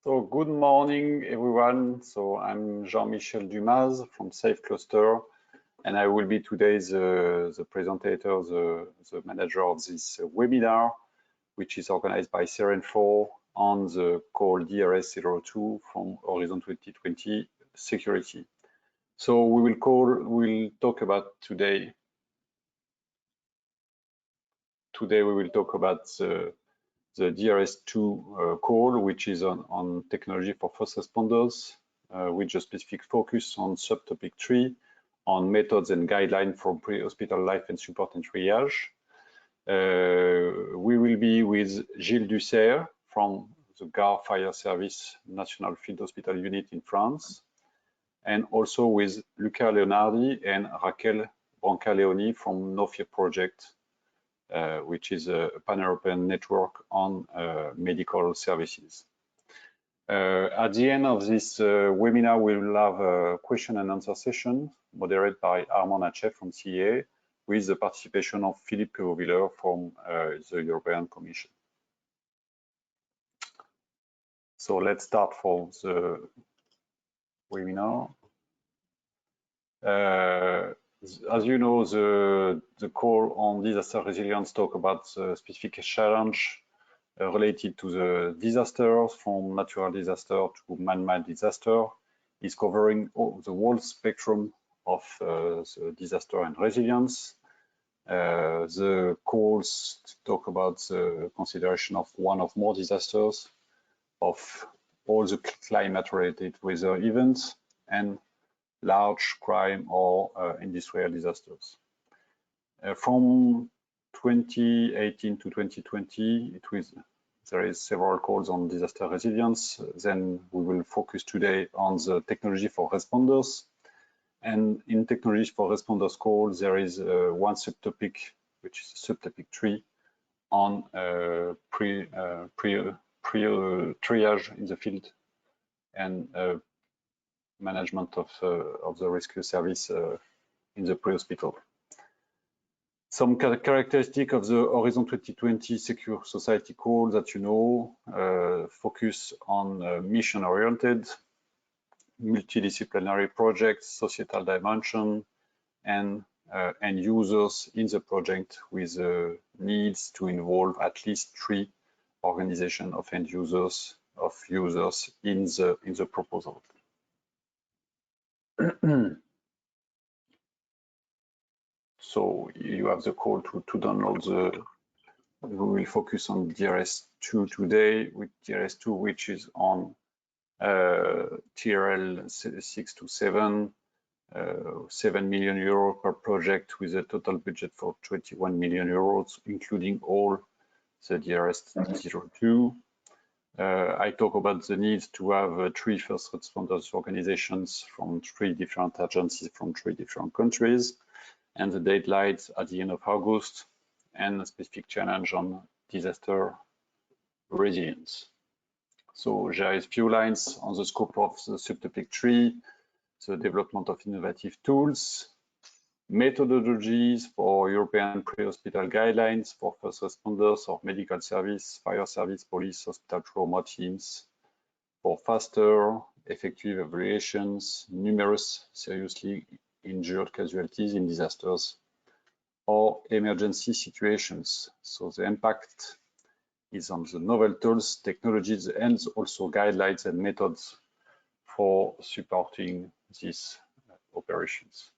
So good morning, everyone. So I'm Jean-Michel Dumas from Safe Cluster, and I will be today the presenter, the manager of this webinar, which is organized by Seren4 on the call DRS02 from Horizon 2020 security. So we'll talk about today we will talk about the DRS2 call, which is on technology for first responders, with a specific focus on subtopic 3, on methods and guidelines for pre-hospital life and support and triage. We will be with Gilles Dussert from the Gare Fire Service National Field Hospital Unit in France, and also with Luca Leonardi and Raquel Branca-Leoni from NoFear Project, which is a pan-European network on medical services. At the end of this webinar, we will have a question and answer session moderated by Armand Hatchef from CEA, with the participation of Philippe Quevilleur from the European Commission. So let's start for the webinar. As you know, the call on disaster resilience talk about the specific challenge related to the disasters, from natural disaster to man-made disaster, is covering the whole spectrum of the disaster and resilience. The calls talk about the consideration of one or more disasters, of all the climate-related weather events, and large crime or industrial disasters. From 2018 to 2020, there is several calls on disaster resilience. Then we will focus today on the technology for responders. And in technology for responders call, there is one subtopic, which is subtopic 3, on triage in the field and management of the rescue service in the pre-hospital. Some characteristic of the Horizon 2020 Secure Society call that you know, focus on mission-oriented, multidisciplinary projects, societal dimension, and end users in the project with needs to involve at least 3 organizations of end users, in the proposal. So you have the call to download we will focus on DRS2 today, with DRS2, which is on TRL 627, 7 million euros per project, with a total budget for 21 million euros, including all the DRS02. I talk about the need to have 3 first responders organizations from 3 different agencies from 3 different countries, and the deadlines at the end of August, and a specific challenge on disaster resilience. So there is few lines on the scope of the subtopic 3, the development of innovative tools, methodologies for European pre-hospital guidelines for first responders or medical service, fire service, police, hospital trauma teams, for faster, effective evaluations, numerous seriously injured casualties in disasters or emergency situations. So the impact is on the novel tools, technologies, and also guidelines and methods for supporting these operations.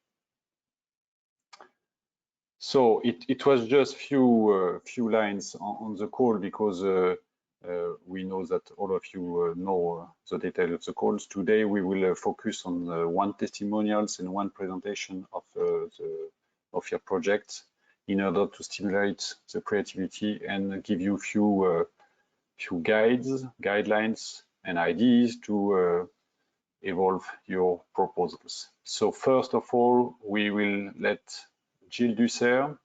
So it was just few lines on the call, because we know that all of you know the detail of the calls. Today we will focus on 1 testimonials and 1 presentation of your project, in order to stimulate the creativity and give you few guidelines and ideas to evolve your proposals. So first of all, we will let Gilles Dussert,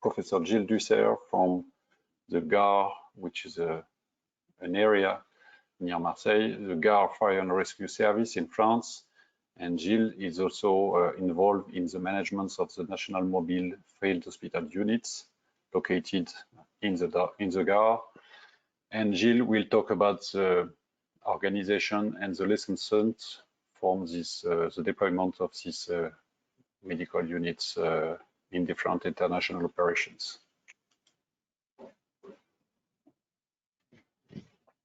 Professor Gilles Dussert from the Gare, which is an area near Marseille, the Gare Fire and Rescue Service in France. And Gilles is also involved in the management of the National Mobile Field Hospital Units located in the Gare. And Gilles will talk about the organization and the lessons learned from this, the deployment of these medical units in different international operations.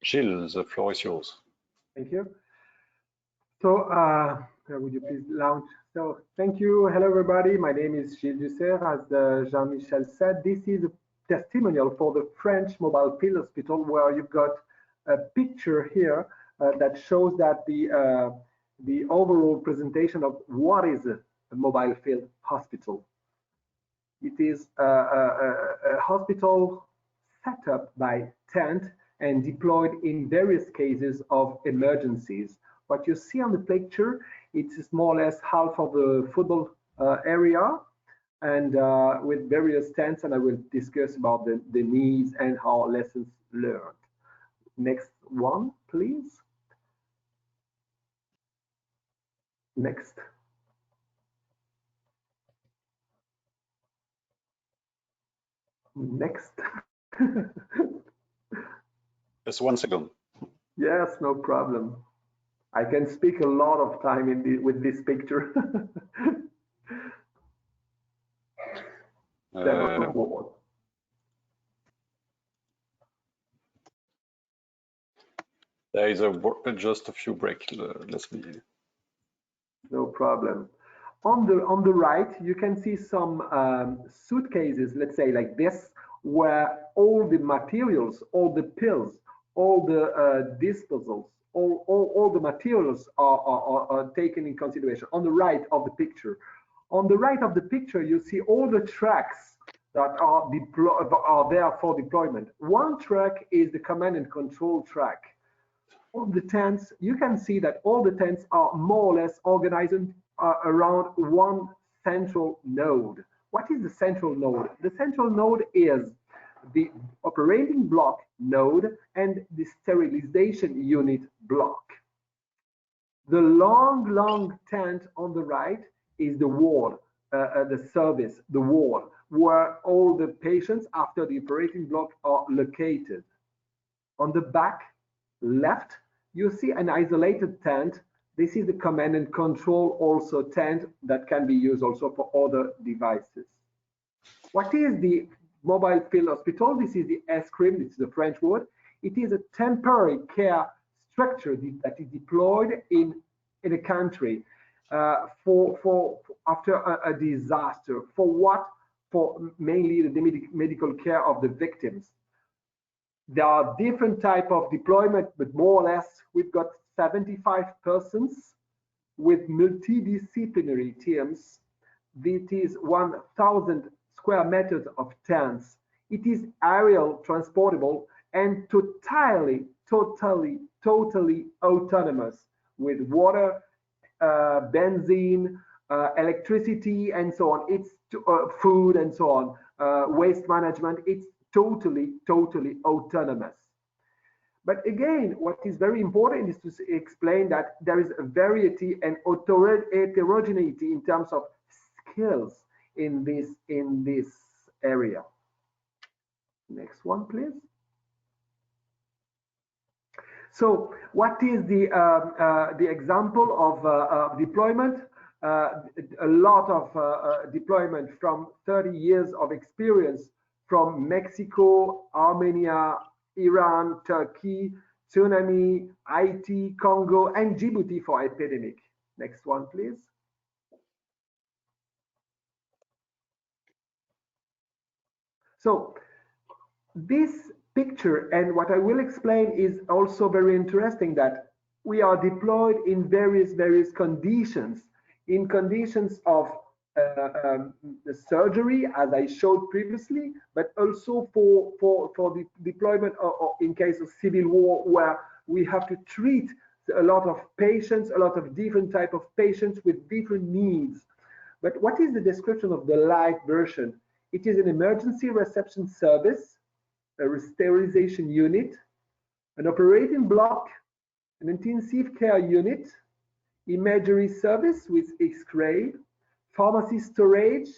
Gilles, the floor is yours. Thank you. So, would you please launch? So, thank you. Hello, everybody. My name is Gilles Dussert. As Jean-Michel said, this is a testimonial for the French Mobile Field Hospital, where you've got a picture here that shows that the overall presentation of what is a mobile field hospital. It is a hospital set up by tent and deployed in various cases of emergencies. What you see on the picture, it is more or less half of the football area, and with various tents, and I will discuss about the needs and our lessons learned. Next one, please. Next. Next. Just 1 second. Yes, no problem. I can speak a lot of time with this picture. There is just a few breaks. Let's be. No problem. On the right, you can see some suitcases, let's say like this, where all the materials, all the pills, all the disposals, all the materials are taken in consideration on the right of the picture. On the right of the picture, you see all the tracks that are there for deployment. One track is the command and control track. On the tents, you can see that all the tents are more or less organized around one central node. What is the central node? The central node is the operating block node and the sterilization unit block. The long tent on the right is the ward, the service, the ward, where all the patients after the operating block are located. On the back left, you see an isolated tent. This is the command and control also tent that can be used also for other devices. What is the mobile field hospital? This is the SCRIM, this is the French word. It is a temporary care structure that is deployed in a country for after a disaster. For what? For mainly the medical care of the victims. There are different type of deployment, but more or less we've got 75 persons with multidisciplinary teams. It is 1,000 square meters of tents. It is aerial transportable and totally autonomous with water, benzene, electricity, and so on. It's food and so on, waste management. It's totally autonomous. But again, what is very important is to explain that there is a variety and heterogeneity in terms of skills in this area. Next one, please. So, what is the example of deployment? A lot of deployment from 30 years of experience from Mexico, Armenia, Iran, Turkey, tsunami, Haiti, Congo, and Djibouti for epidemic. Next one, please. So this picture and what I will explain is also very interesting, that we are deployed in various conditions, in conditions of the surgery, as I showed previously, but also for the deployment or in case of civil war, where we have to treat a lot of patients, a lot of different type of patients with different needs. But what is the description of the light version? It is an emergency reception service, a sterilization unit, an operating block, an intensive care unit, imagery service with X-ray, pharmacy storage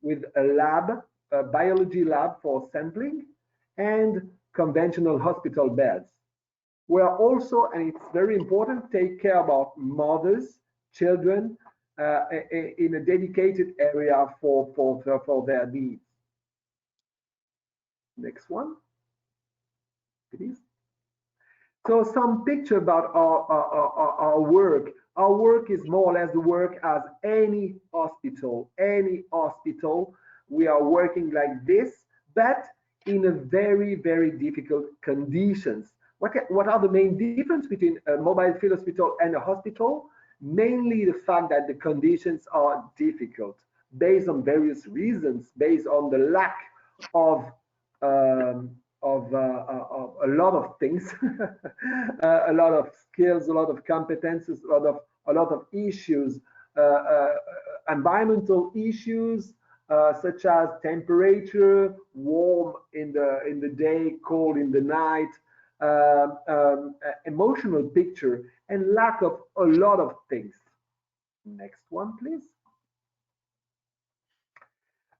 with a lab, a biology lab for sampling, and conventional hospital beds. We are also, and it's very important, take care about mothers, children, in a dedicated area for their needs. Next one, please. So some picture about our work. Our work is more or less the work as any hospital. Any hospital, we are working like this, but in a very, very difficult conditions. What are the main difference between a mobile field hospital and a hospital? Mainly the fact that the conditions are difficult, based on various reasons, based on the lack of a lot of things, a lot of skills, a lot of competences, a lot of issues, environmental issues, such as temperature, warm in the day, cold in the night, emotional picture, and lack of a lot of things. Next one, please.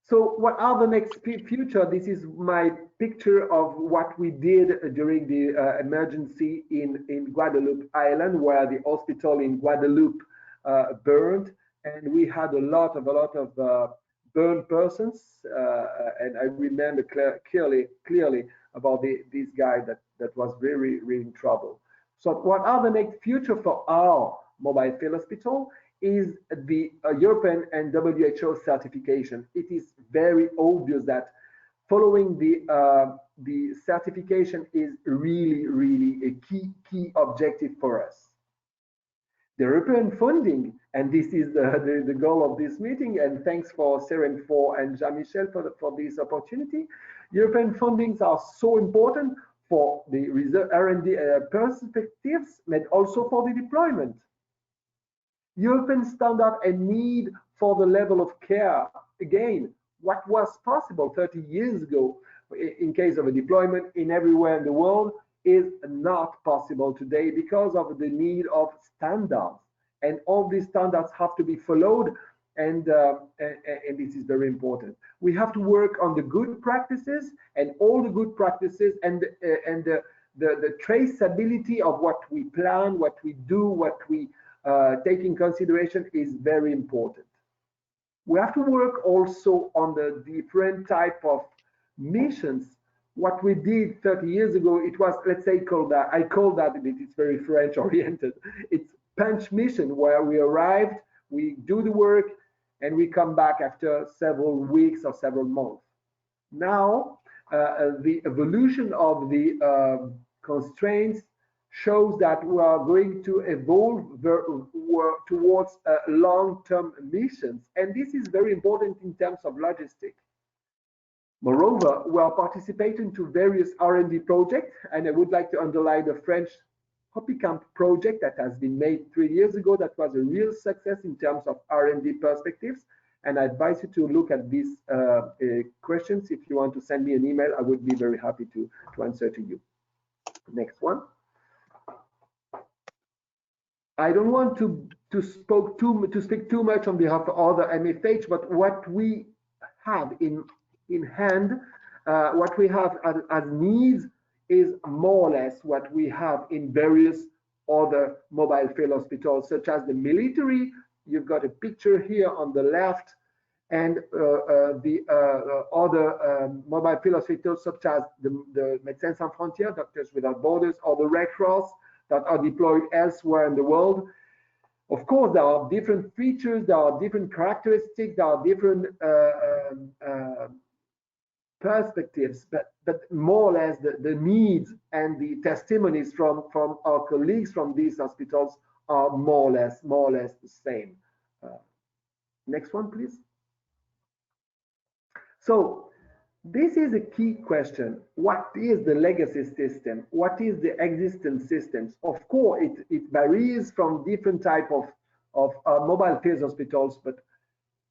So what are the next future? This is my picture of what we did during the emergency in Guadeloupe Island, where the hospital in Guadeloupe burned, and we had a lot of burned persons, and I remember clearly about this guy that was really in trouble. So what are the next future for our mobile field hospital? Is the European and WHO certification. It is very obvious that following the certification is really a key objective for us. The European funding, and this is the goal of this meeting, and thanks for Seren and Jean-Michel for this opportunity. European fundings are so important for the R&D perspectives, but also for the deployment. European standard and need for the level of care. Again, what was possible 30 years ago in case of a deployment in everywhere in the world is not possible today because of the need of standards. And all these standards have to be followed, and this is very important. We have to work on the good practices and all the good practices and the traceability of what we plan, what we do, what we take in consideration is very important. We have to work also on the different type of missions. What we did 30 years ago, it was, let's say, I call that, it's very French oriented. It's punch mission, where we arrived, we do the work, and we come back after several weeks or several months. Now, the evolution of the constraints shows that we are going to evolve towards long-term missions, and this is very important in terms of logistics. Moreover, we are participating to various R&D projects, and I would like to underline the French Hopicamp project that has been made 3 years ago. That was a real success in terms of R&D perspectives, and I advise you to look at these questions. If you want to send me an email, I would be very happy to answer to you. Next one. I don't want to speak too much on behalf of other MFH, but what we have in hand, what we have as needs is more or less what we have in various other mobile field hospitals, such as the military. You've got a picture here on the left, and the other mobile field hospitals, such as the Médecins Sans Frontières, Doctors Without Borders, or the Red Cross, that are deployed elsewhere in the world. Of course, there are different features, there are different characteristics, there are different perspectives, but more or less the needs and the testimonies from our colleagues from these hospitals are more or less the same. Next one, please. So this is a key question. What is the legacy system? What is the existing systems? Of course, it varies from different type of mobile field hospitals, but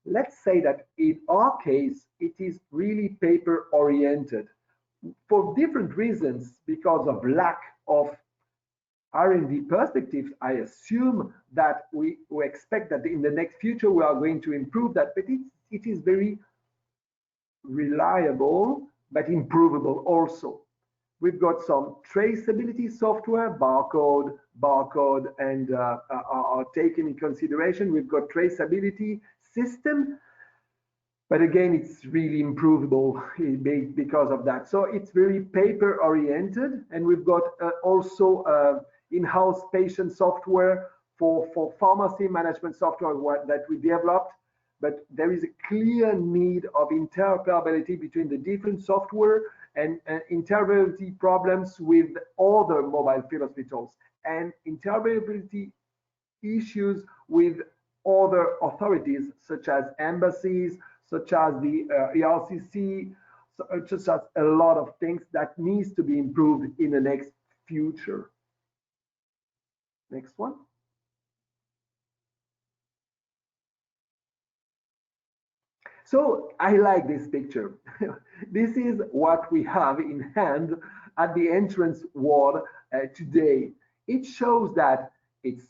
let's say that in our case, it is really paper oriented for different reasons, because of lack of R&D perspectives. I assume that we expect that in the next future we are going to improve that, but it is very reliable but improvable also. We've got some traceability software, barcode, and are taken in consideration. We've got traceability system, but again, it's really improvable because of that. So it's very paper oriented, and we've got also in-house patient software for pharmacy management software that we developed. But there is a clear need of interoperability between the different software and interoperability problems with other mobile field hospitals and interoperability issues with other authorities such as embassies, such as the ERCC, such as a lot of things that needs to be improved in the next future. Next one. So I like this picture. This is what we have in hand at the entrance wall today. It shows that it's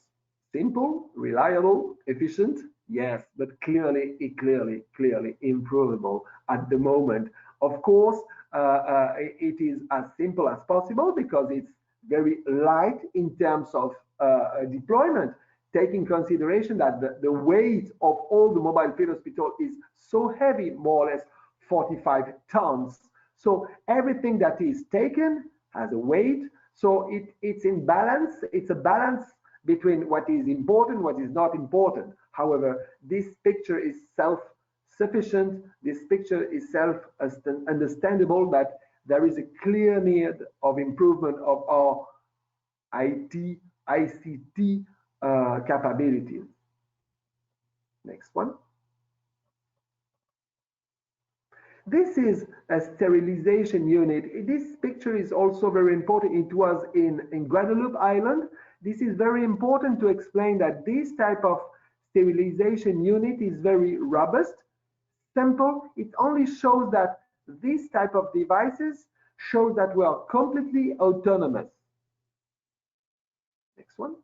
simple, reliable, efficient, yes, but clearly improvable at the moment. Of course, it is as simple as possible because it's very light in terms of deployment, taking consideration that the weight of all the mobile field hospital is so heavy, more or less 45 tons. So everything that is taken has a weight. So it's in balance. It's a balance between what is important, what is not important. However, this picture is self-sufficient. This picture is self-understandable that there is a clear need of improvement of our IT, ICT capabilities. Next one. This is a sterilization unit. This picture is also very important. It was in Guadeloupe Island. This is very important to explain that this type of sterilization unit is very robust, simple. It only shows that this type of devices shows that we are completely autonomous. Next one.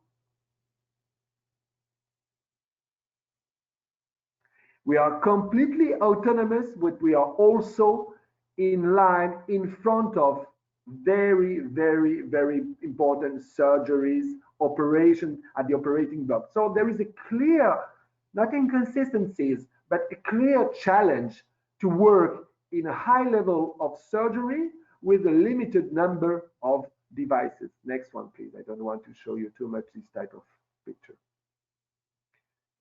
We are completely autonomous, but we are also in line in front of very important surgeries, operation at the operating block. So there is a clear, not inconsistencies, but a clear challenge to work in a high level of surgery with a limited number of devices. Next one, please. I don't want to show you too much this type of picture.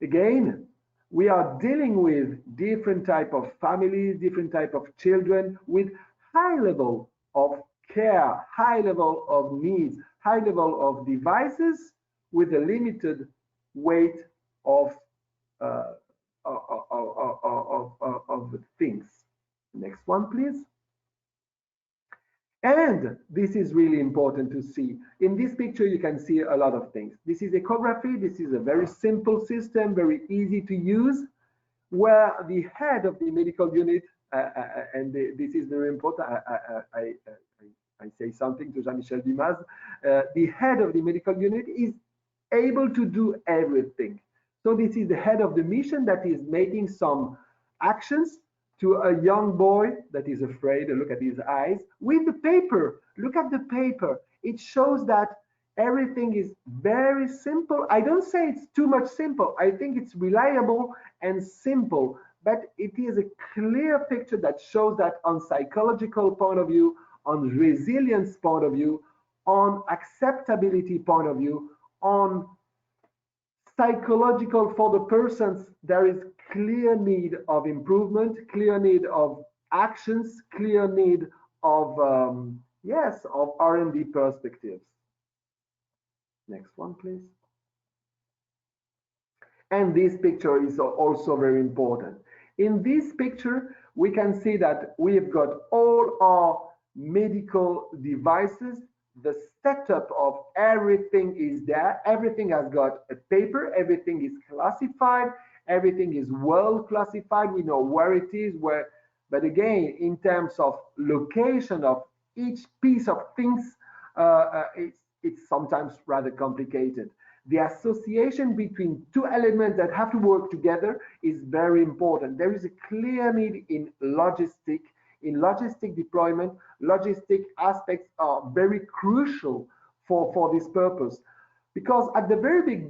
Again, we are dealing with different type of families, different type of children with high level of care, high level of needs, high level of devices with a limited weight of things. Next one, please. And this is really important to see. In this picture, you can see a lot of things. This is echography. This is a very simple system, very easy to use, where the head of the medical unit, this is very important, I say something to Jean-Michel Dumas, the head of the medical unit is able to do everything. So this is the head of the mission that is making some actions to a young boy that is afraid. Look at his eyes with the paper. Look at the paper. It shows that everything is very simple. I don't say it's too much simple. I think it's reliable and simple, but it is a clear picture that shows that on psychological point of view, on resilience point of view, on acceptability point of view, on psychological for the persons, there is clear need of improvement, clear need of actions, clear need of yes, of R&D perspectives. Next one, please. And this picture is also very important. In this picture, we can see that we've got all our medical devices. The setup of everything is there. Everything has got a paper. Everything is classified. Everything is well classified. We know where it is, where. But again, in terms of location of each piece of things, it's sometimes rather complicated. The association between two elements that have to work together is very important. There is a clear need in logistics, in logistic deployment. Logistic aspects are very crucial for this purpose. Because at the very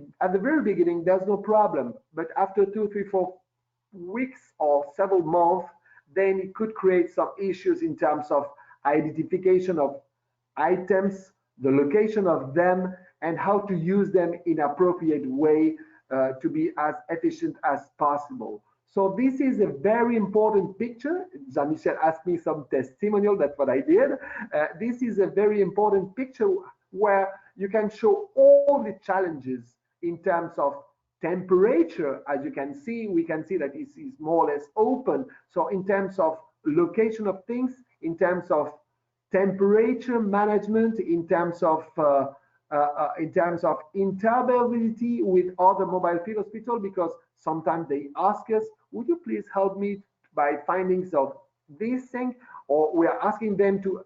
beginning, there's no problem. But after 2, 3, 4 weeks or several months, then it could create some issues in terms of identification of items, the location of them, and how to use them in appropriate way to be as efficient as possible. So this is a very important picture. Jean-Michel asked me some testimonial, that's what I did. This is a very important picture where you can show all the challenges in terms of temperature. As you can see, we can see that it is more or less open. So in terms of location of things, in terms of temperature management, in terms of interoperability with other mobile field hospital, because sometimes they ask us, would you please help me by findings of this thing, or we are asking them to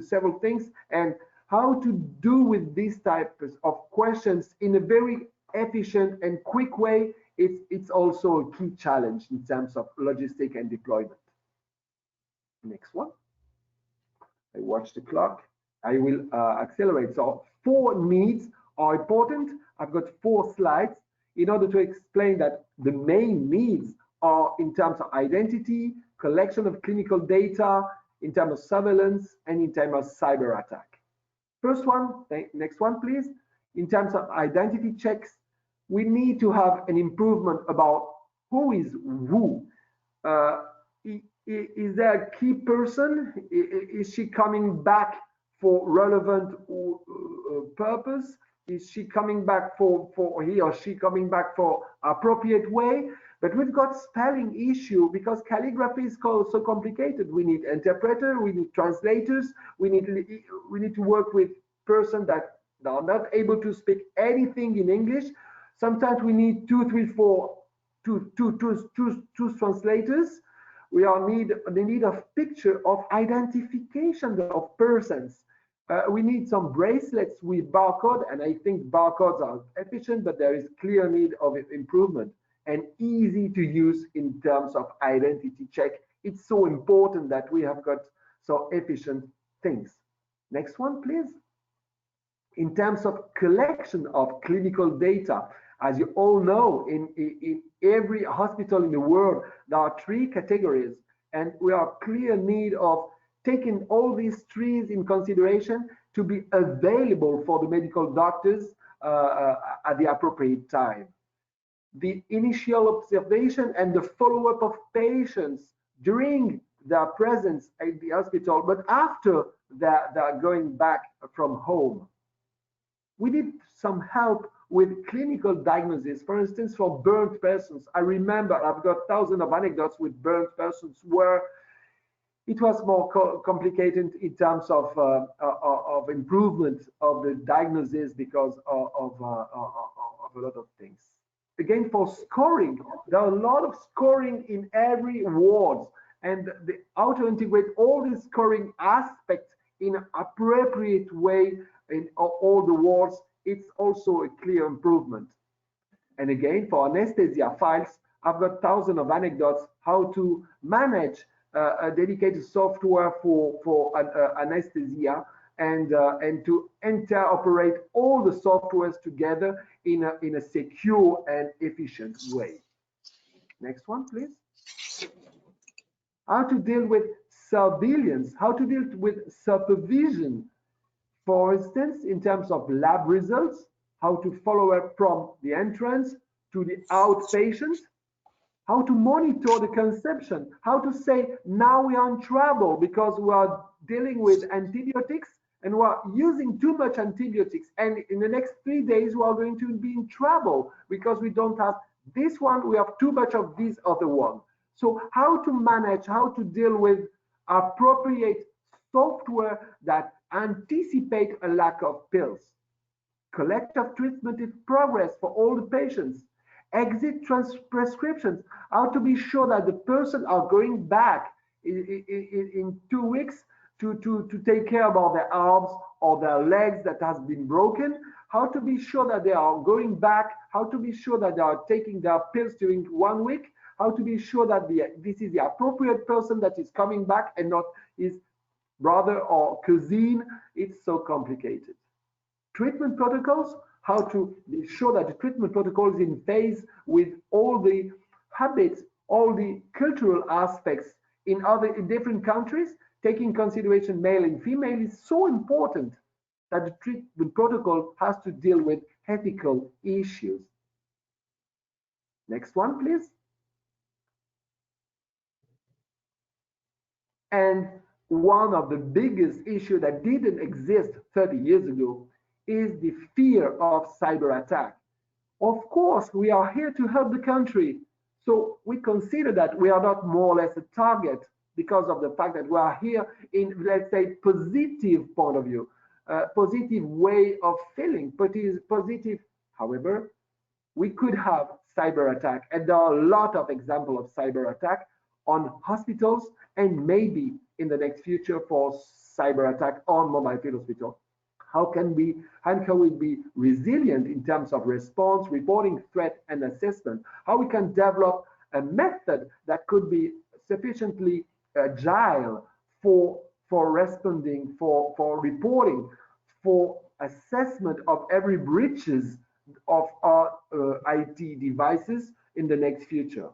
several things, and how to do with these types of questions in a very efficient and quick way. It's also a key challenge in terms of logistic and deployment. Next one. I watch the clock. I will accelerate. So 4 needs are important. I've got 4 slides in order to explain that the main needs are in terms of identity, collection of clinical data, in terms of surveillance, and in terms of cyber attack. First one, next one, please. In terms of identity checks, we need to have an improvement about who is who. Is there a key person? Is she coming back for relevant purpose? Is she coming back for he or she coming back for appropriate way? But we've got spelling issue because calligraphy is so complicated. We need interpreter, we need translators, we need to work with persons that are not able to speak anything in English. Sometimes we need 2, 3, 4, two translators. We are the need of picture of identification of persons. We need some bracelets with barcode, and I think barcodes are efficient, but there is clear need of improvement and easy to use in terms of identity check. It's so important that we have got so efficient things. Next one, please. In terms of collection of clinical data, as you all know, in every hospital in the world, there are 3 categories, and we are clear need of taking all these 3 in consideration to be available for the medical doctors at the appropriate time. The initial observation and the follow-up of patients during their presence at the hospital, but after they're going back from home. We need some help with clinical diagnosis, for instance, for burnt persons. I remember I've got thousands of anecdotes with burnt persons where it was more complicated in terms of improvement of the diagnosis because of a lot of things. Again, for scoring, there are a lot of scoring in every ward, and how to integrate all these scoring aspects in an appropriate way in all the wards, it's also a clear improvement. And again, for anesthesia files, I've got thousands of anecdotes how to manage a dedicated software for anesthesia and to interoperate all the softwares together in a secure and efficient way. Next one, please. How to deal with surveillance, how to deal with supervision. For instance, in terms of lab results, how to follow up from the entrance to the outpatient, how to monitor the consumption, how to say now we are in trouble because we are dealing with antibiotics and we are using too much antibiotics, and in the next 3 days we are going to be in trouble because we don't have this one, we have too much of this other one. So how to manage, how to deal with appropriate software that anticipate a lack of pills, collective treatment in progress for all the patients, exit prescriptions, how to be sure that the person are going back in 2 weeks to take care about their arms or their legs that has been broken, how to be sure that they are going back, how to be sure that they are taking their pills during 1 week, how to be sure that this is the appropriate person that is coming back and not his brother or cousin. It's so complicated. Treatment protocols, how to be sure that the treatment protocol is in phase with all the habits, all the cultural aspects in different countries, taking consideration male and female is so important that the treatment protocol has to deal with ethical issues. Next one, please. And one of the biggest issues that didn't exist 30 years ago is the fear of cyber attack. Of course, we are here to help the country. So we consider that we are not more or less a target because of the fact that we are here in, let's say, positive point of view, positive way of feeling, positive. However, we could have cyber attack, and there are a lot of examples of cyber attack on hospitals, and maybe in the next future for cyber attack on mobile field hospital. How can we be resilient in terms of response, reporting, threat, and assessment? How we can develop a method that could be sufficiently agile for responding, for reporting, for assessment of every breaches of our IT devices in the next future.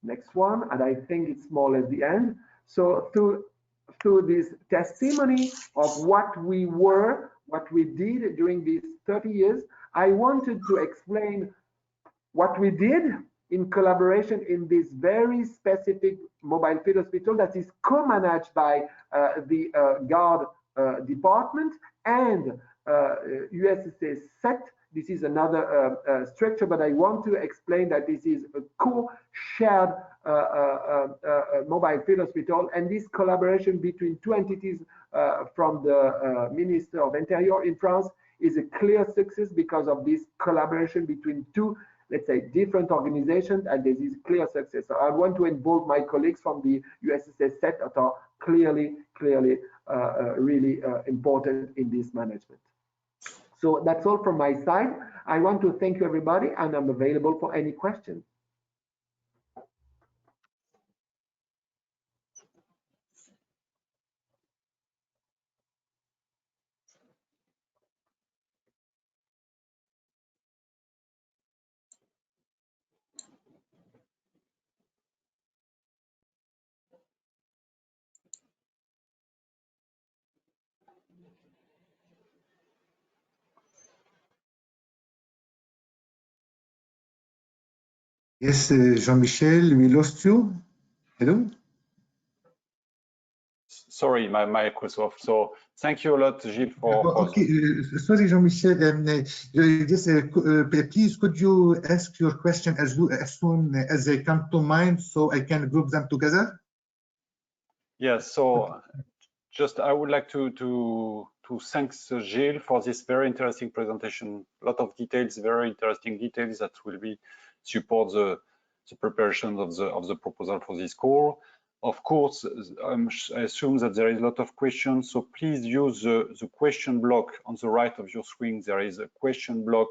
Next one, and I think it's more or less the end. So through this testimony of what we were, what we did during these 30 years, I wanted to explain what we did in collaboration in this very specific mobile field hospital that is co-managed by the Guard department and USSA SET. This is another structure, but I want to explain that this is a co-shared mobile field hospital, and this collaboration between two entities from the Minister of Interior in France is a clear success because of this collaboration between two, let's say, different organizations, and this is clear success. So I want to involve my colleagues from the USSA SET that are clearly really important in this management. So that's all from my side. I want to thank you, everybody, and I'm available for any questions. Yes, Jean-Michel, we lost you. Hello? Sorry, my mic was off. So thank you a lot, Gilles, for okay, sorry, Jean-Michel. Please, could you ask your question as soon as they come to mind so I can group them together? Yes, so just I would like to thank Gilles for this very interesting presentation. A lot of details, very interesting details that will be support the preparation of the proposal for this call. Of course, I assume that there is a lot of questions, so please use the question block on the right of your screen. There is a question block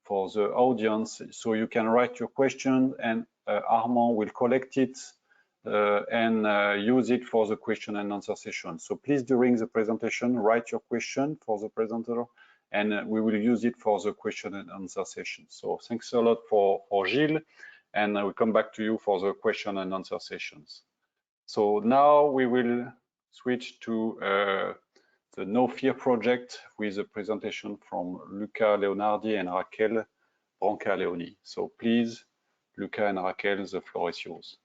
for the audience, so you can write your question, and Armand will collect it and use it for the question and answer session. So please, during the presentation, write your question for the presenter, and we will use it for the question and answer session. So thanks a lot for Gilles, and I will come back to you for the question and answer sessions. So now we will switch to the No Fear project with a presentation from Luca Leonardi and Raquel Branca-Leoni. So please, Luca and Raquel, the floor is yours.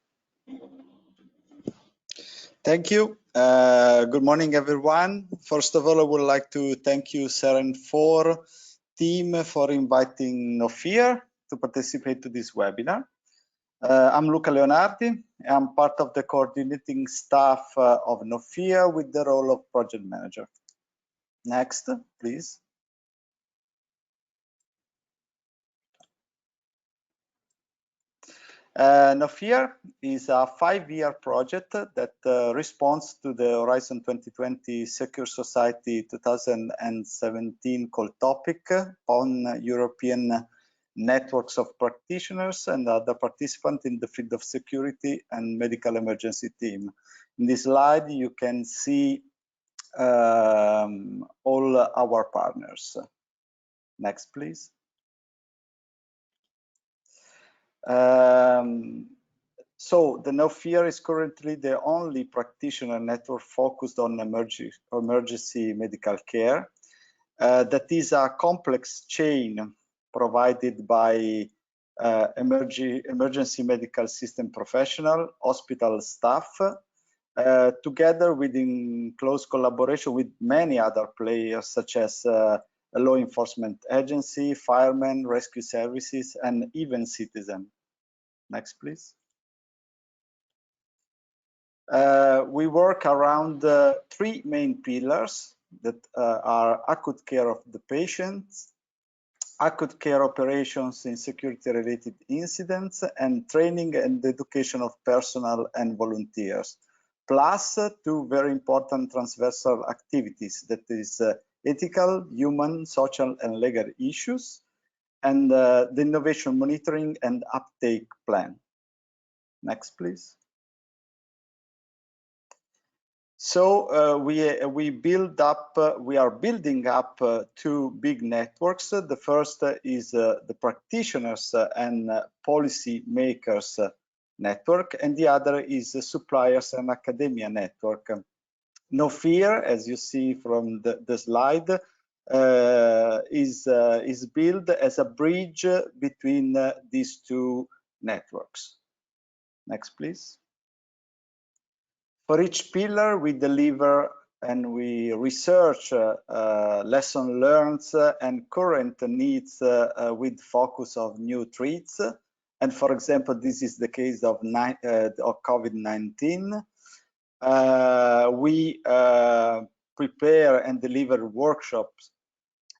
Thank you. Good morning, everyone. First of all, I would like to thank you, SEREN4 team, for inviting No Fear to participate to this webinar. I'm Luca Leonardi. I'm part of the coordinating staff of No Fear with the role of project manager. Next, please. No Fear is a 5-year project that responds to the Horizon 2020 Secure Society 2017 call topic on European networks of practitioners and other participants in the field of security and medical emergency team. In this slide, you can see all our partners. Next, please. So the No Fear is currently the only practitioner network focused on emergency medical care. That is a complex chain provided by emergency medical system professional, hospital staff, together within close collaboration with many other players such as a law enforcement agency, firemen, rescue services, and even citizens. Next, please. We work around three main pillars that are acute care of the patients, acute care operations in security-related incidents, and training and education of personnel and volunteers, plus two very important transversal activities, that is ethical, human, social, and legal issues, and the innovation monitoring and uptake plan. Next, please. So we are building up two big networks. The first is the practitioners and policy makers network, and the other is the suppliers and academia network. No Fear, as you see from the slide, is built as a bridge between these two networks. Next, please. For each pillar, we deliver and we research lessons learned and current needs with focus of new threats. And for example, this is the case of COVID-19. We prepare and deliver workshops,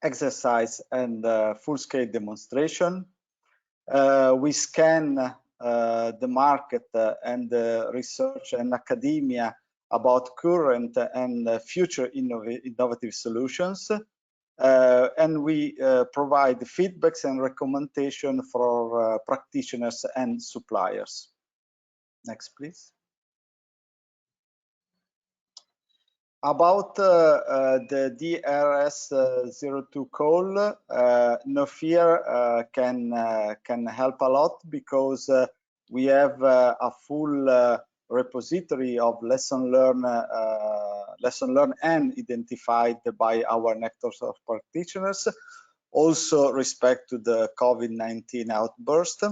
exercise, and full-scale demonstration. We scan the market and research and academia about current and future innovative solutions. And we provide feedbacks and recommendation for practitioners and suppliers. Next, please. About the DRS02 call, No Fear can help a lot because we have a full repository of lesson learned and identified by our networks of practitioners. Also, respect to the COVID-19 outburst.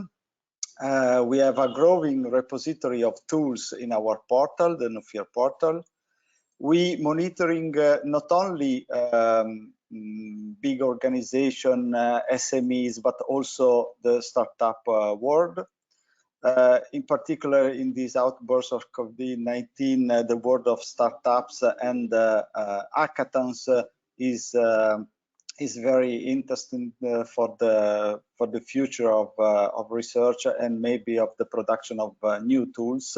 We have a growing repository of tools in our portal, the No Fear portal. We monitoring not only big organization, SMEs, but also the startup world. In particular, in this outburst of COVID-19, the world of startups and hackathons is very interesting for the future of research and maybe of the production of new tools.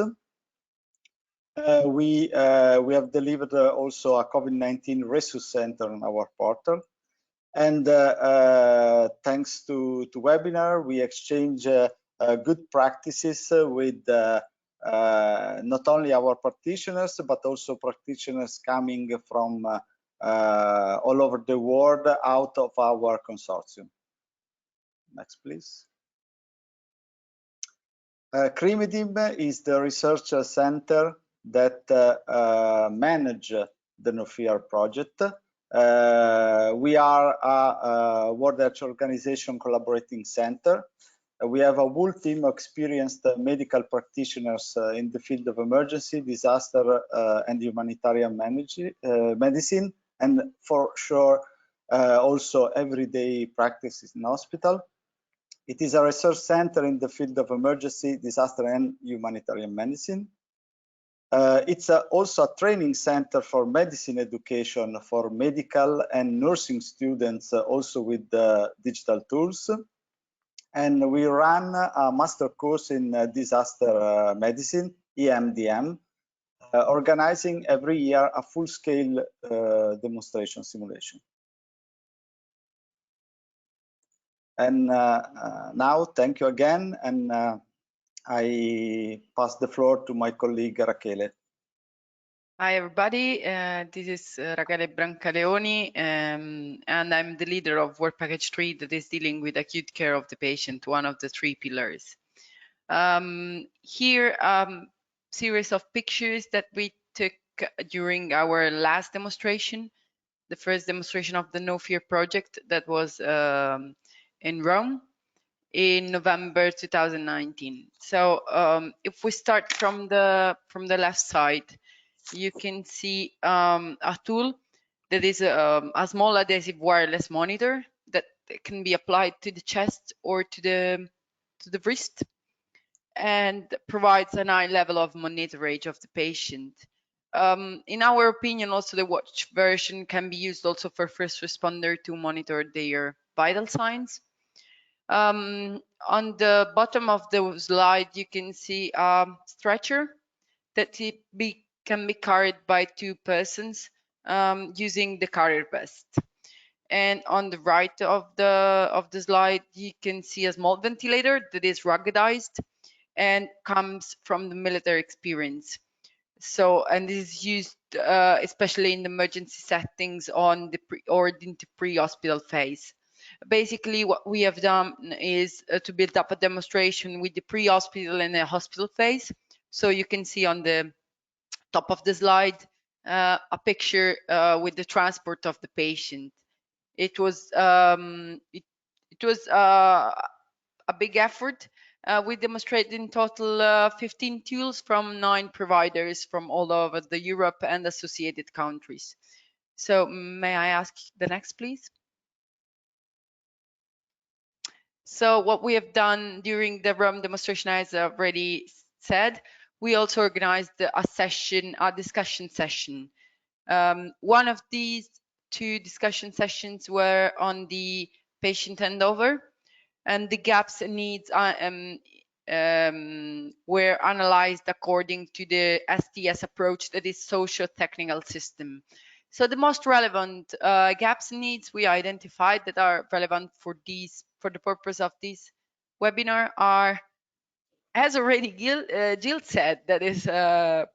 We have delivered also a COVID-19 resource center on our portal, and thanks to webinar, we exchange good practices with not only our practitioners but also practitioners coming from all over the world out of our consortium. Next, please. CRIMIDIM is the research center that manage the No Fear project. We are a World Health Organization collaborating center. We have a whole team of experienced medical practitioners in the field of emergency, disaster, and humanitarian medicine, and for sure also everyday practices in hospital. It is a research center in the field of emergency, disaster, and humanitarian medicine. It's also a training center for medicine education for medical and nursing students, also with digital tools. And we run a master course in disaster medicine, EMDM, organizing every year a full-scale demonstration simulation. And now, thank you again, and I pass the floor to my colleague Rachele. Hi everybody, this is Rachele Brancaleoni, and I'm the leader of Work Package 3 that is dealing with acute care of the patient, one of the 3 pillars. Here, series of pictures that we took during our last demonstration, the first demonstration of the No Fear project that was in Rome in November 2019. So if we start from the left side, you can see a tool that is a small adhesive wireless monitor that can be applied to the chest or to the wrist and provides a high level of monitorage of the patient. In our opinion, also the watch version can be used also for first responder to monitor their vital signs. On the bottom of the slide, you can see a stretcher that can be carried by 2 persons using the carrier vest. And on the right of the slide, you can see a small ventilator that is ruggedized and comes from the military experience. So, and this is used especially in the emergency settings on the pre-hospital phase. Basically, what we have done is to build up a demonstration with the pre-hospital and the hospital phase. So you can see on the top of the slide a picture with the transport of the patient. It was a big effort. We demonstrated in total 15 tools from 9 providers from all over the Europe and associated countries. So may I ask the next, please? So what we have done during the Rome demonstration, as I already said, we also organized a discussion session. One of these 2 discussion sessions were on the patient handover, and the gaps and needs were analyzed according to the STS approach, that is socio-technical system. So the most relevant gaps and needs we identified that are relevant for the purpose of this webinar are, as already Jill said, that is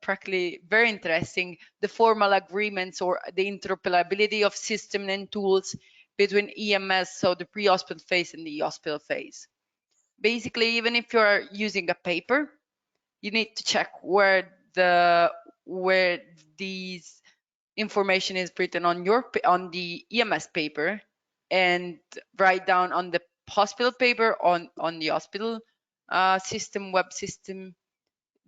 practically very interesting, the formal agreements or the interoperability of system and tools between EMS, so the pre-hospital phase and the hospital phase. Basically, even if you're using a paper, you need to check where these information is written on the EMS paper, and write down on the hospital paper on the hospital system, web system,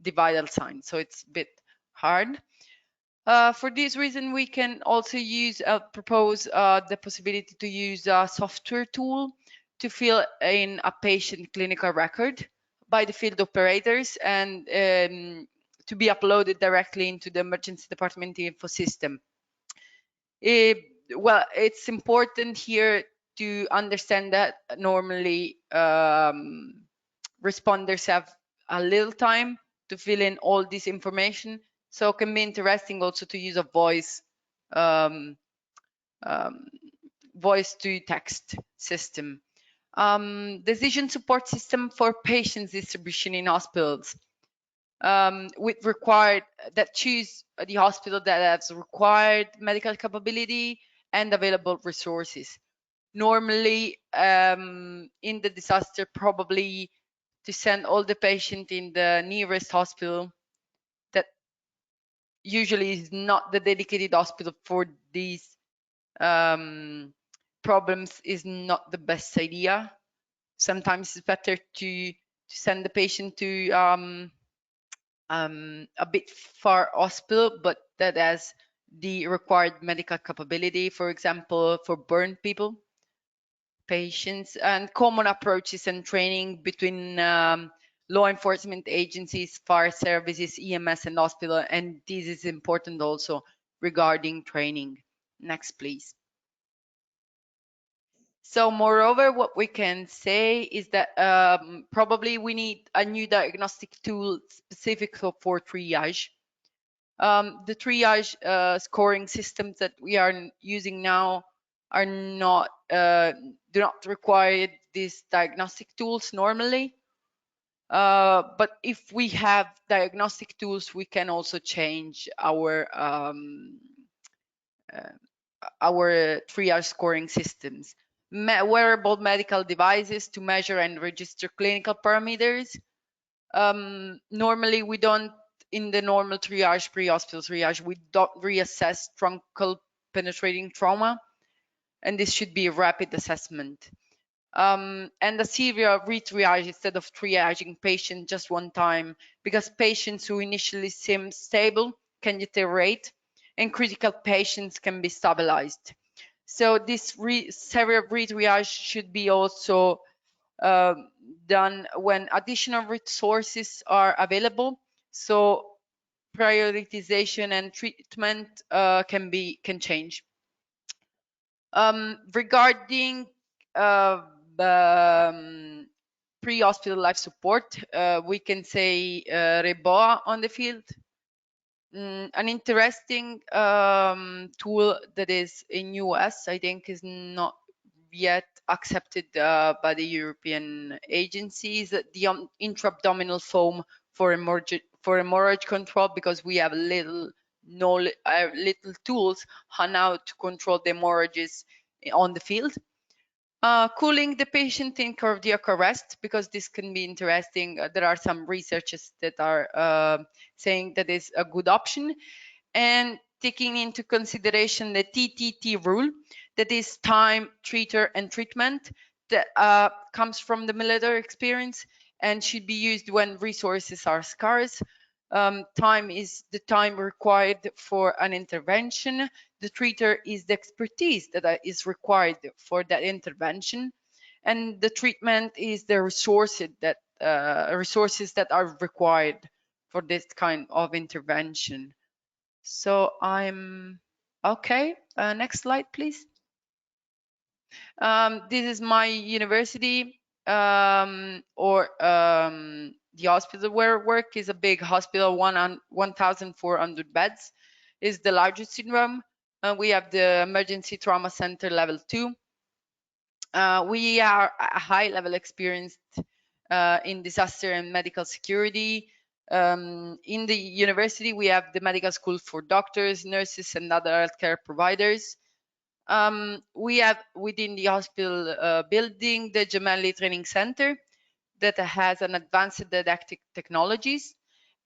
the vital signs. So it's a bit hard. For this reason, we can also propose the possibility to use a software tool to fill in a patient clinical record by the field operators and to be uploaded directly into the emergency department info system. Well, it's important here to understand that normally responders have a little time to fill in all this information, so it can be interesting also to use a voice to text system. Decision support system for patients distribution in hospitals. With required that choose the hospital that has required medical capability and available resources. Normally, in the disaster, probably to send all the patient in the nearest hospital that usually is not the dedicated hospital for these problems is not the best idea. Sometimes it's better to send the patient to a bit far hospital, but that has the required medical capability, for example, for burn patients, and common approaches and training between law enforcement agencies, fire services, EMS, and hospital. And this is important also regarding training. Next, please. So moreover, what we can say is that probably we need a new diagnostic tool specific for triage. The triage scoring systems that we are using now are not do not require these diagnostic tools normally. But if we have diagnostic tools, we can also change our triage scoring systems. Wearable medical devices to measure and register clinical parameters. Normally, we don't, in the normal triage, pre-hospital triage, we don't reassess truncal penetrating trauma, and this should be a rapid assessment. And a severe re-triage instead of triaging patients just one time, because patients who initially seem stable can deteriorate, and critical patients can be stabilized. So this serial re-triage should be also done when additional resources are available. So prioritization and treatment can change. Regarding pre-hospital life support, we can say REBOA on the field. An interesting tool that is in US, I think, is not yet accepted by the European agencies, the intra-abdominal foam for hemorrhage control, because we have little tools on how to control the hemorrhages on the field. Cooling the patient in cardiac arrest, because this can be interesting. There are some researchers that are saying that is a good option. And taking into consideration the TTT rule, that is time, treater, and treatment, that comes from the military experience and should be used when resources are scarce. Time is the time required for an intervention. The treater is the expertise that is required for that intervention, and the treatment is the resources that are required for this kind of intervention. So I'm okay. Next slide, please. This is my university, or the hospital where I work is a big hospital, 1,400 beds, is the largest in Rome. We have the emergency trauma center level 2. We are a high level experienced in disaster and medical security. In the university, we have the medical school for doctors, nurses, and other healthcare providers. We have within the hospital building the Gemelli Training Center that has an advanced didactic technologies,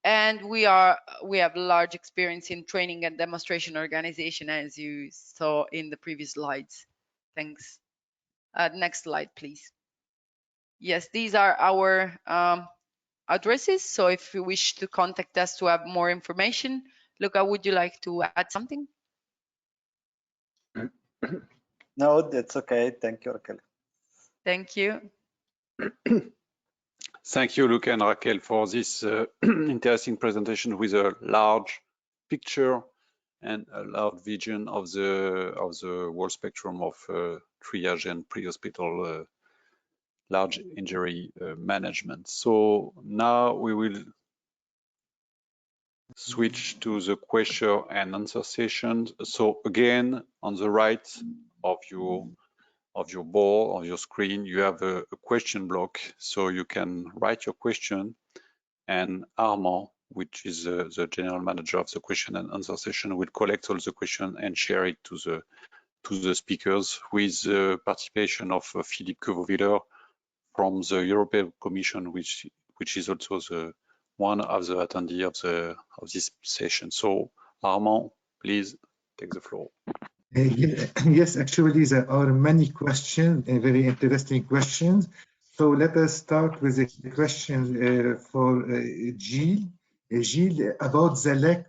and we have large experience in training and demonstration organization, as you saw in the previous slides. Thanks. Next slide, please. Yes, these are our addresses. So if you wish to contact us to have more information, Luca, would you like to add something? No, that's okay. Thank you, Raquel. Thank you. Thank you, Luca and Raquel, for this interesting presentation with a large picture and a large vision of the whole spectrum of triage and pre-hospital large injury management. So now we will switch to the question and answer session. So again, on the right of your board, of your screen, you have a question block, so you can write your question, and Armand, which is the general manager of the question and answer session, will collect all the questions and share it to the speakers, with the participation of Philippe Quevauwiller from the European Commission, which is also one of the attendees of this session. So Armand, please take the floor. Yes, actually, there are many questions, very interesting questions. So let us start with a question for Gilles. Gilles, about the leg,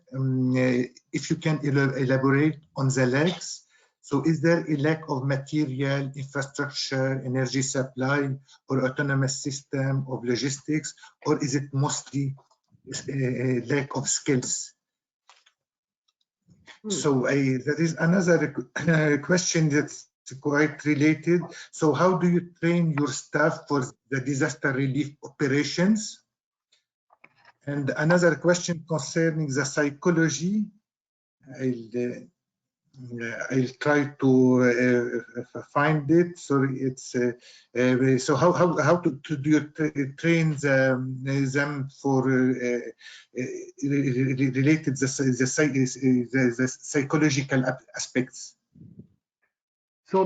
if you can elaborate on the legs. So is there a lack of material, infrastructure, energy supply, or autonomous system of logistics, or is it mostly a lack of skills? So there is another question that's quite related. So how do you train your staff for the disaster relief operations? And another question concerning the psychology. I'll try to find it. Sorry, it's so how to do you train them for related the psychological aspects. So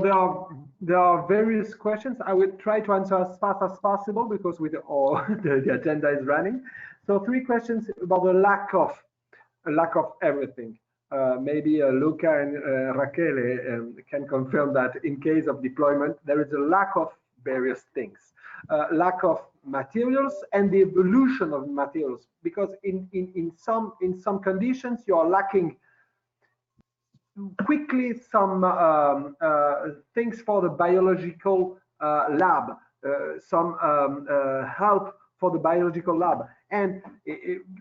there are various questions. I will try to answer as fast as possible because with all the agenda is running. So 3 questions about the lack of everything. Maybe Luca and Rachele can confirm that in case of deployment, there is a lack of various things. Lack of materials and the evolution of materials, because in some conditions you are lacking quickly some things for the biological lab, some help for the biological lab. And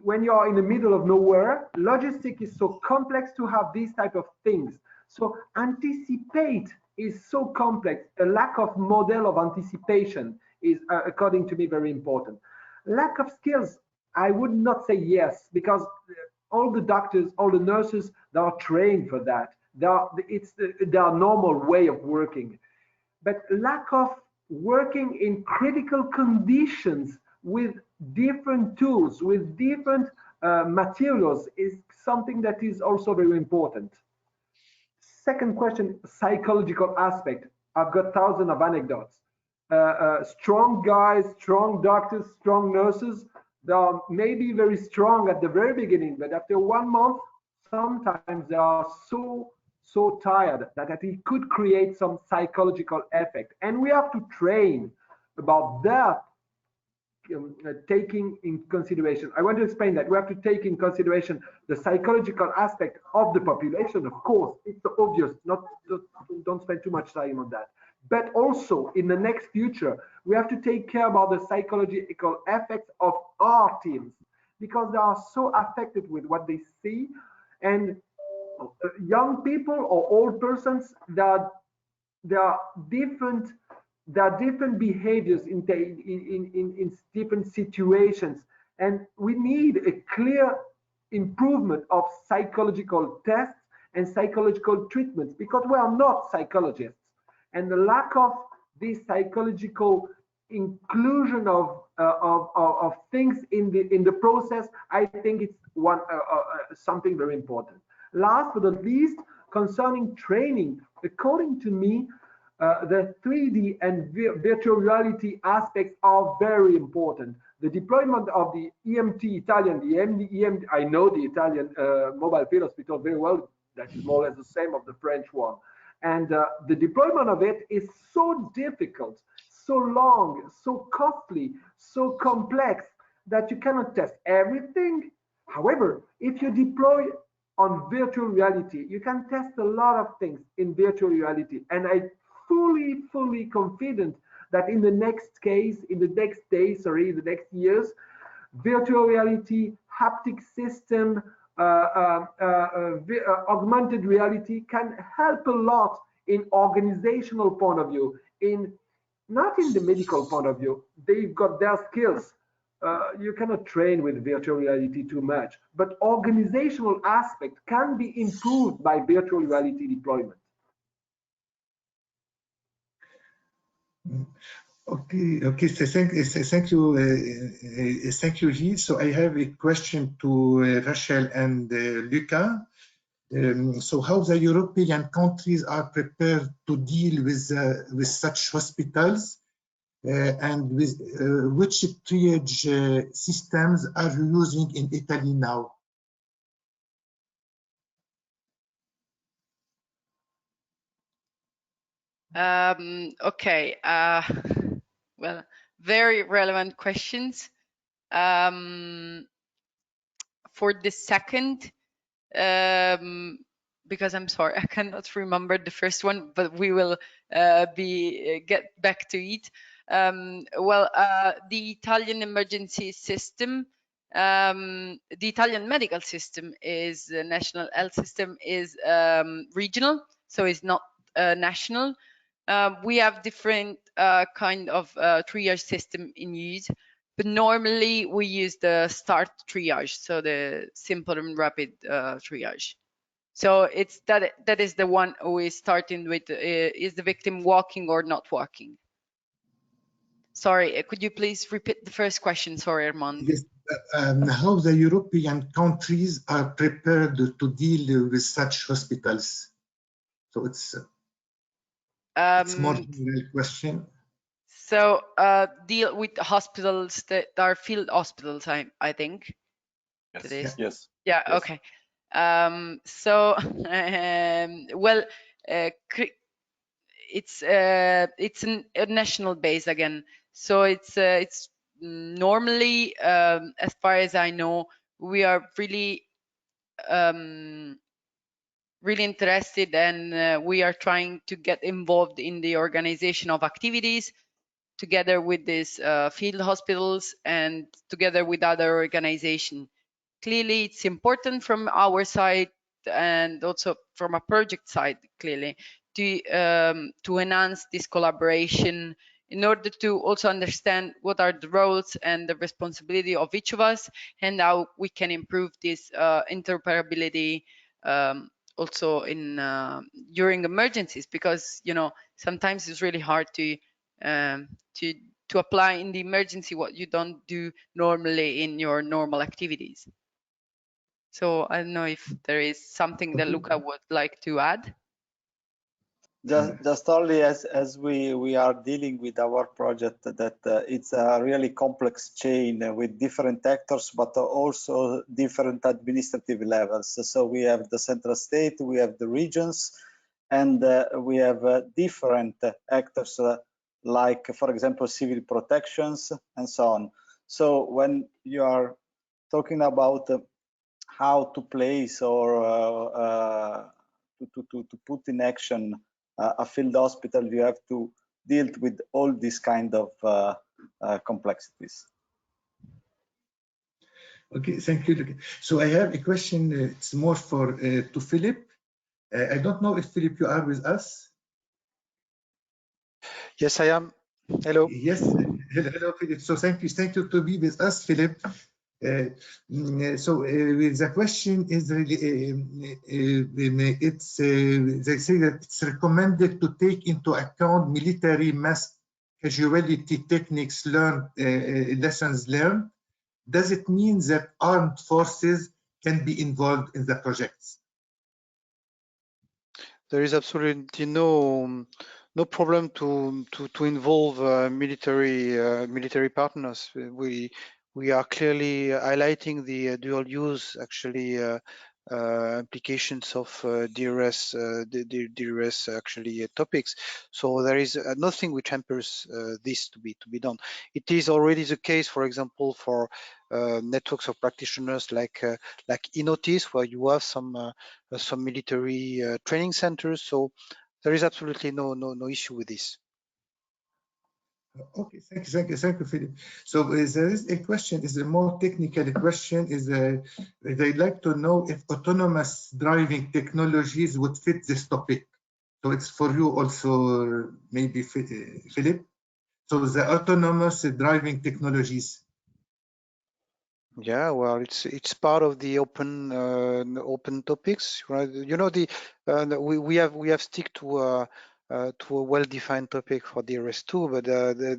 when you are in the middle of nowhere, logistics is so complex to have these type of things. So anticipate is so complex. A lack of model of anticipation is, according to me, very important. Lack of skills, I would not say yes, because all the doctors, all the nurses, they are trained for that. It's their normal way of working. But lack of working in critical conditions with different tools, with different materials is something that is also very important. Second question, psychological aspect. I've got thousands of anecdotes. Strong guys, strong doctors, strong nurses, they are maybe very strong at the very beginning, but after 1 month, sometimes they are so tired that it could create some psychological effect. And we have to train about that, taking in consideration. I want to explain that we have to take in consideration the psychological aspect of the population. Of course, it's obvious, don't spend too much time on that. But also in the next future, we have to take care about the psychological effects of our teams, because they are so affected with what they see. And young people or old persons, there are different behaviors in different situations, and we need a clear improvement of psychological tests and psychological treatments, because we are not psychologists. And the lack of this psychological inclusion of things in the process, I think it's something very important. Last but not least, concerning training, according to me, the 3D and virtual reality aspects are very important. The deployment of the EMT Italian, I know the Italian mobile field hospital very well. That is more or less the same of the French one. And the deployment of it is so difficult, so long, so costly, so complex that you cannot test everything. However, if you deploy on virtual reality, you can test a lot of things in virtual reality. And I fully confident that in the next case, in the next days, sorry, the next years, virtual reality, haptic system, augmented reality can help a lot in organizational point of view, not in the medical point of view. They've got their skills. You cannot train with virtual reality too much, but organizational aspect can be improved by virtual reality deployment. Okay. So thank you, Gilles. So I have a question to Rachel and Luca. So how the European countries are prepared to deal with such hospitals, and with which triage systems are you using in Italy now? Okay. Well, very relevant questions. For the second, because I'm sorry, I cannot remember the first one, but we will get back to it. Well, the Italian emergency system, the Italian medical system is the national health system is regional, so it's not national. We have different kind of triage system in use, but normally we use the START triage, so the simple and rapid triage. So it's that is the one who is starting with is the victim walking or not walking? Sorry, could you please repeat the first question? Sorry, Armand. Yes, how the European countries are prepared to deal with such hospitals? So it's more general question. So deal with hospitals that are field hospitals, I think. Yes. Yes. Yeah. Yes. Okay. So well, it's a national base again. So it's normally, as far as I know, we are really really interested, and we are trying to get involved in the organization of activities together with these field hospitals and together with other organizations. Clearly, it's important from our side and also from a project side, clearly, to enhance this collaboration in order to also understand what are the roles and the responsibility of each of us and how we can improve this interoperability also in during emergencies, because sometimes it's really hard to apply in the emergency what you don't do normally in your normal activities. So I don't know if there is something that Luca would like to add. Just only as we are dealing with our project, that it's a really complex chain with different actors, but also different administrative levels. So we have the central state, we have the regions, and we have different actors like, for example, civil protections and so on. So when you are talking about how to place or to put in action a field hospital, you have to deal with all these kind of complexities. Okay, thank you. So I have a question. It's more for to Philip. I don't know if Philip, you are with us. Yes, I am. Hello. Yes, hello, Philip. So thank you to be with us, Philip. So the question is really, they say that it's recommended to take into account military mass casualty techniques learned, lessons learned. Does it mean that armed forces can be involved in the projects? There is absolutely no problem to involve military partners. We are clearly highlighting the dual use applications of DRS topics. So there is nothing which hampers this to be done. It is already the case, for example, for networks of practitioners like INOTIS, where you have some military training centers. So there is absolutely no issue with this. Okay, thank you, Philip. So there is a question, is a more technical question, is they'd like to know if autonomous driving technologies would fit this topic. So it's for you also, maybe, Philip. So the autonomous driving technologies. Yeah, well, it's part of the open topics, right? You know, we have stick to a well-defined topic for DRS2, but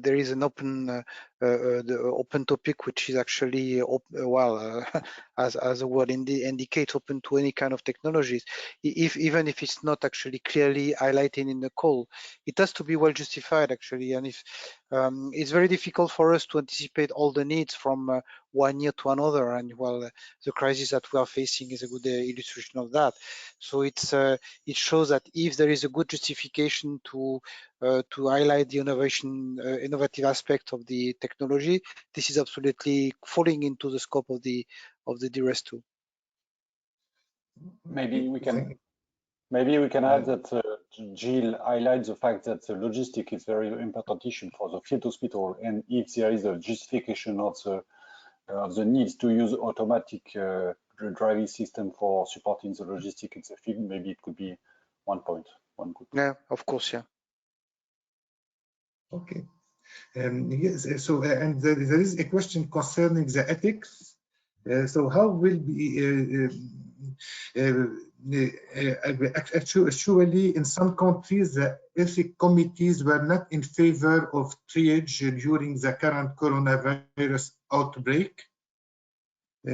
there is an open the open topic which is actually as the word indicates, open to any kind of technologies. Even if it's not actually clearly highlighted in the call, it has to be well justified actually, and if it's very difficult for us to anticipate all the needs from 1 year to another, and well, the crisis that we are facing is a good illustration of that. So it shows that if there is a good justification to highlight the innovative aspect of the technology, this is absolutely falling into the scope of the DRS2. Maybe we can add that Gilles highlights the fact that the logistic is very important issue for the field hospital, and if there is a justification of the needs to use automatic driving system for supporting the logistic in the field, maybe it could be one point. Yeah, of course, yeah. Okay. Yes. So, and there is a question concerning the ethics. So, how will be Actually, in some countries, the ethic committees were not in favor of triage during the current coronavirus outbreak.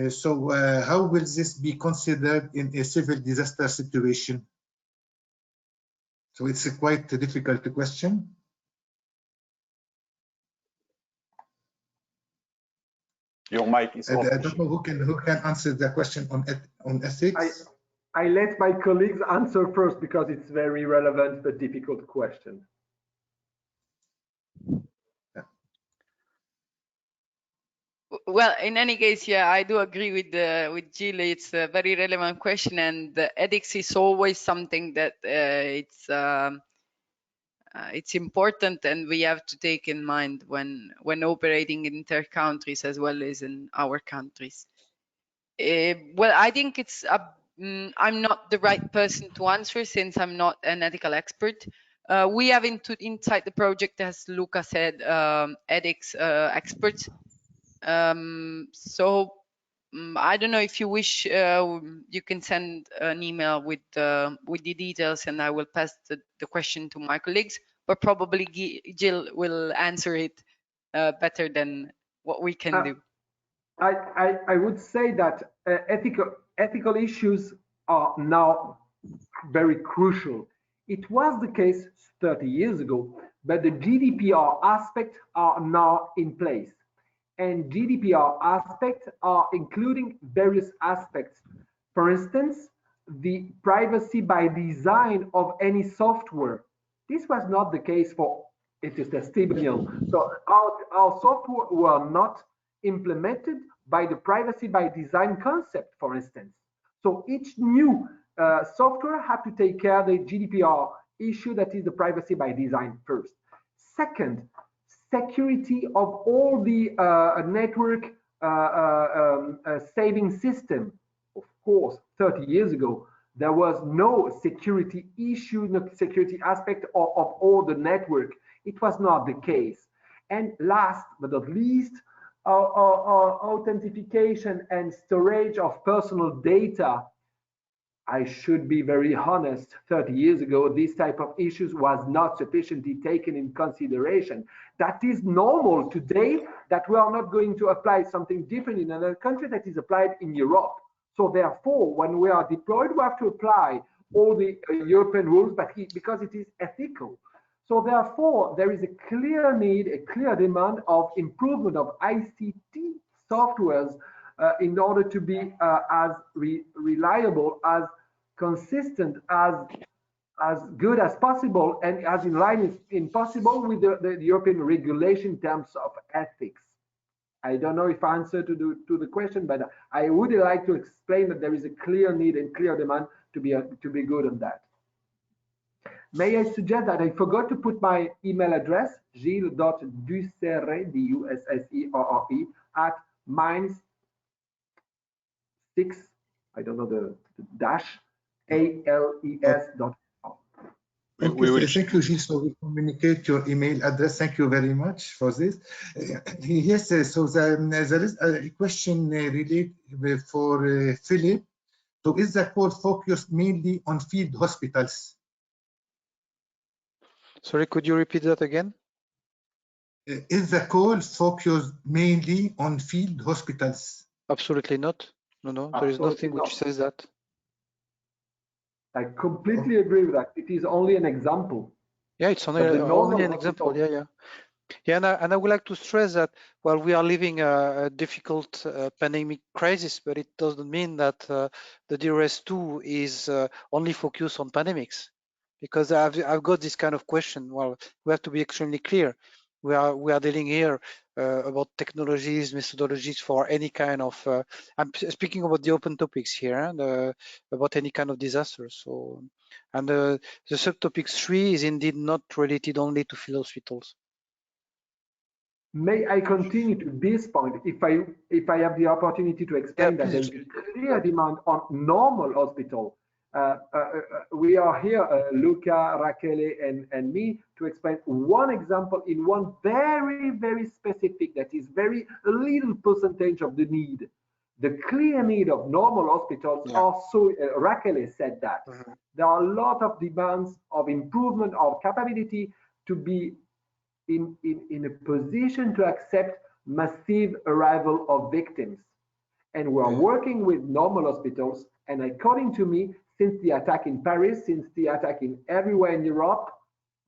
So how will this be considered in a civil disaster situation? So it's a quite difficult question. Your mic is off. I don't know who can answer the question on ethics. I let my colleagues answer first because it's very relevant but difficult question. Well, in any case, yeah, I do agree with Gilles. It's a very relevant question, and the ethics is always something that it's important, and we have to take in mind when operating in inter countries as well as in our countries. Well, I think it's I'm not the right person to answer since I'm not an ethical expert. We have inside the project, as Luca said, ethics experts. So I don't know if you wish, you can send an email with the details, and I will pass the question to my colleagues. But probably Gilles will answer it better than what we can do. I would say that ethical issues are now very crucial. It was the case 30 years ago, but the GDPR aspects are now in place. And GDPR aspects are including various aspects. For instance, the privacy by design of any software. This was not the case for it is testimonial. So our software were not implemented by the privacy by design concept, for instance. So each new software had to take care of the GDPR issue, that is the privacy by design first. Second, security of all the network saving system. Of course, 30 years ago, there was no security issue, no security aspect of all the network. It was not the case. And last but not least, authentication and storage of personal data. I should be very honest, 30 years ago, this type of issues was not sufficiently taken in consideration. That is normal today, that we are not going to apply something different in another country that is applied in Europe. So therefore, when we are deployed, we have to apply all the European rules, but because it is ethical. So therefore, there is a clear need, a clear demand of improvement of ICT softwares in order to be as reliable, as consistent, as good as possible, and as in line as possible with the European regulation in terms of ethics. I don't know if I answered to the question, but I would like to explain that there is a clear need and clear demand to be good on that. May I suggest that I forgot to put my email address, gilles.dusserre, D-U-S-S-E-R-R-E, at -6, I don't know the dash, ALES.com. Okay, thank you, Gilles. So we communicate your email address. Thank you very much for this. Yes, so there is a question related for Philip. So is the call focused mainly on field hospitals? Sorry, could you repeat that again? Is the call focused mainly on field hospitals? Absolutely not. No, there is nothing which says that. I completely agree with that. It is only an example. Yeah, it's only an example. Yeah. And I would like to stress that while we are living a difficult pandemic crisis, but it doesn't mean that the DRS2 is only focused on pandemics. Because I've got this kind of question. Well, we have to be extremely clear. We are dealing here about technologies, methodologies for any kind of. I'm speaking about the open topics here, and about any kind of disaster. So, and the subtopic 3 is indeed not related only to field hospitals. May I continue to this point, if I have the opportunity to explain that there's a clear demand on normal hospital. We are here, Luca, Rachele, and me, to explain one example in one very, very specific, that is very little percentage of the need. the clear need of normal hospitals are so, Raquel said that. There are a lot of demands of improvement of capability to be in a position to accept massive arrival of victims. And we are working with normal hospitals. And according to me, since the attack in Paris, since the attack in everywhere in Europe,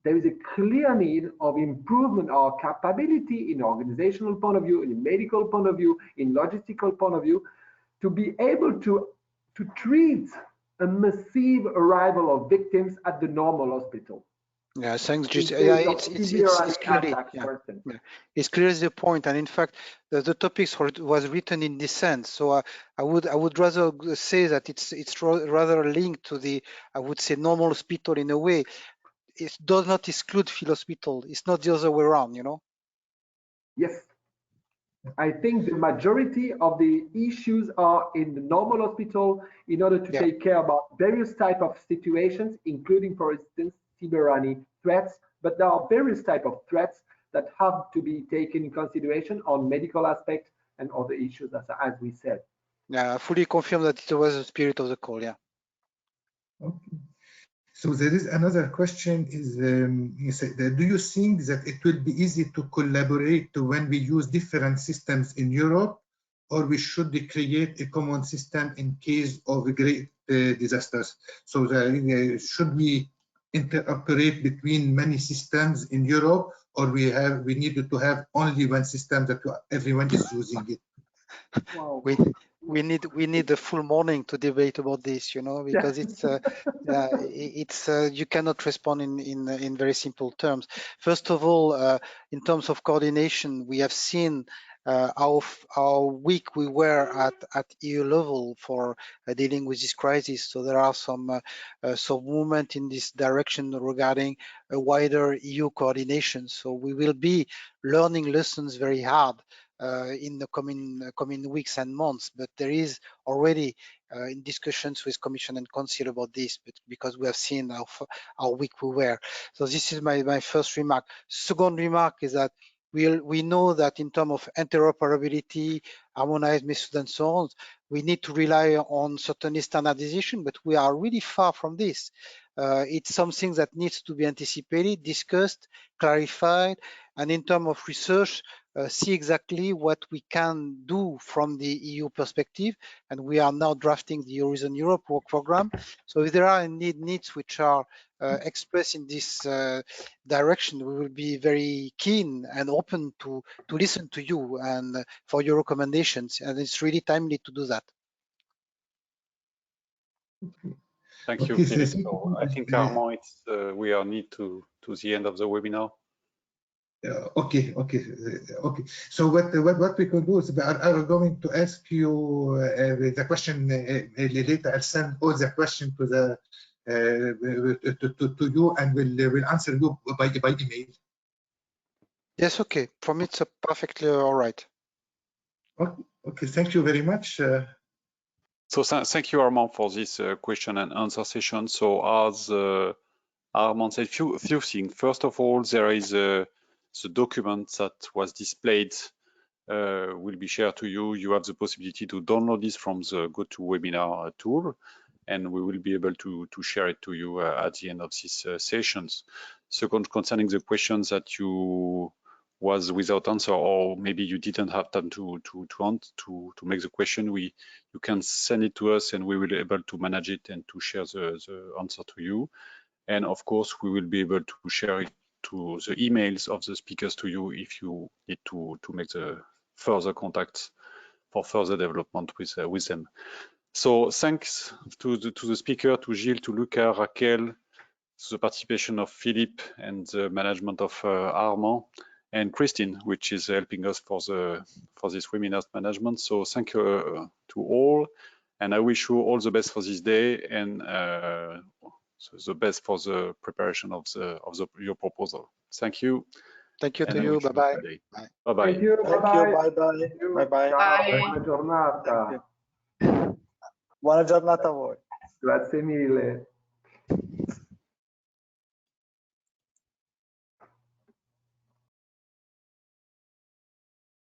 there is a clear need of improvement of capability in organizational point of view, in medical point of view, in logistical point of view, to be able to treat a massive arrival of victims at the normal hospital. Yeah, thanks, Gis. Yeah, it's clearly, it's clearly the point, and in fact, the topics was written in this sense. So I would rather say that it's rather linked to the, I would say, normal hospital in a way. It does not exclude field hospital. It's not the other way around, you know. Yes, I think the majority of the issues are in the normal hospital in order to take care about various type of situations, including, for instance, cyber threats, but there are various type of threats that have to be taken in consideration on medical aspect and other issues, as we said. Yeah, I fully confirm that it was the spirit of the call, yeah. Okay. So there is another question is, you said, do you think that it will be easy to collaborate when we use different systems in Europe, or we should create a common system in case of great disasters? So should we interoperate between many systems in Europe, or we need to have only one system that everyone is using it? Wow. We need a full morning to debate about this, you know, because it's you cannot respond in very simple terms. First of all, in terms of coordination, we have seen how weak we were at EU level for dealing with this crisis. So there are some movement in this direction regarding a wider EU coordination. So we will be learning lessons very hard in the coming weeks and months, but there is already in discussions with Commission and Council about this, but because we have seen how weak we were. So this is my first remark. Second remark is that we know that in terms of interoperability, harmonized methods and so on, we need to rely on certainly standardization, but we are really far from this. It's something that needs to be anticipated, discussed, clarified, and in terms of research, see exactly what we can do from the EU perspective. And we are now drafting the Horizon Europe work program. So if there are needs which are expressed in this direction, we will be very keen and open to listen to you and for your recommendations. And it's really timely to do that. Thank you, Philippe. So I think, Armand, we are need to the end of the webinar. Okay. So what we can do is I will going to ask you the question later. I'll send all the question to the to you, and we'll answer you by email. Yes, okay. For me, it's perfectly all right. Okay. Thank you very much. So thank you, Armand, for this question and answer session. So as Armand said, few things. First of all, there is the document that was displayed will be shared to you. You have the possibility to download this from the GoToWebinar tool, and we will be able to share it to you at the end of these sessions. Second, concerning the questions that you was without answer, or maybe you didn't have time to make the question, you can send it to us, and we will be able to manage it and to share the answer to you. And of course, we will be able to share it to the emails of the speakers to you if you need to make the further contacts for further development with them. So thanks to the speaker, to Gilles, to Luca, Raquel, to the participation of Philippe and the management of Armand, and Christine, which is helping us for this webinar management. So thank you to all, and I wish you all the best for this day, and so the best for the preparation of your proposal. Thank you. Thank you to you. Bye-bye. Bye-bye. Thank you. Bye-bye. Bye-bye. Buona giornata. Buona giornata a voi. Grazie mille.